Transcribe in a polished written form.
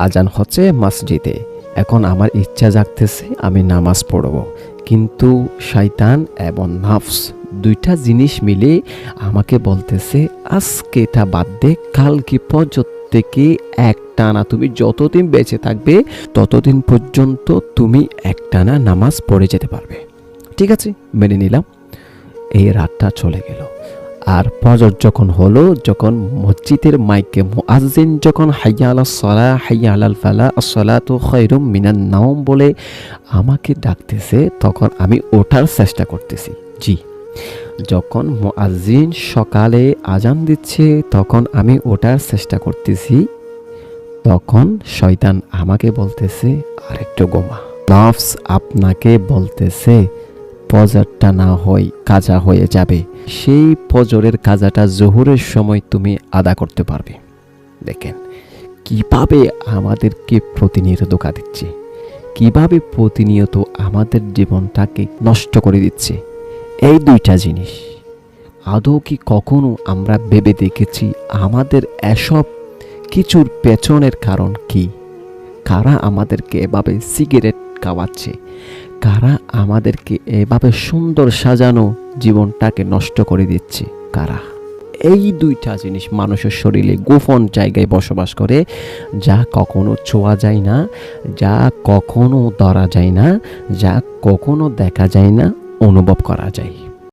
আজান হচ্ছে মসজিদে। এখন আমার ইচ্ছা জাগতেছে আমি নামাজ পড়ব, কিন্তু শয়তান এবং নফস দুইটা জিনিস মিলে আমাকে বলতেছে আজকে এটা বাদ দে, কালকে পর্যন্ত থেকে একটানা তুমি যতদিন বেঁচে থাকবে ততদিন পর্যন্ত তুমি একটানা নামাজ পড়ে যেতে পারবে। ঠিক আছে, মেনে নিলাম। এই রাতটা চলে গেল। আর ফজর যখন হলো, যখন মসজিদের মাইকে মুয়াজ্জিন যখন হাইয়া আলাস সালাহ হাইয়া আলাল ফালাহ আসসালাতু খায়রুম মিনান নাওম বলে আমাকে ডাকতেছে, তখন আমি ওঠার চেষ্টা করতেছি। জি, যখন মুয়াজ্জিন সকালে আজান দিচ্ছে তখন আমি ওঠার চেষ্টা করতেছি, তখন শয়তান আমাকে বলতেছে আরেকটু ঘুমা। নফস আপনাকে বলতেছে ফজরটা না হয় কাজা হয়ে যাবে, সেই ফজরের কাজাটা জোহরের সময় তুমি আদা করতে পারবে। দেখেন কিভাবে আমাদেরকে প্রতিনিয়ত ধোঁকা দিচ্ছে, কিভাবে প্রতিনিয়ত আমাদের জীবনটাকে নষ্ট করে দিচ্ছে। এই দুইটা জিনিস আদৌ কি কখনো আমরা ভেবে দেখেছি আমাদের এসব কিছুর পেছনের কারণ কি? কারা আমাদেরকে এভাবে সিগারেট খাওয়াচ্ছে, কারা আমাদেরকে এভাবে সুন্দর সাজানো জীবনটাকে নষ্ট করে দিচ্ছে, কারা? এই দুইটা জিনিস মানুষের শরীরে গোপন জায়গায় বসবাস করে, যা কখনো ছোঁয়া যায় না, যা কখনো ধরা যায় না, যা কখনো দেখা যায় না, অনুভব করা যায়।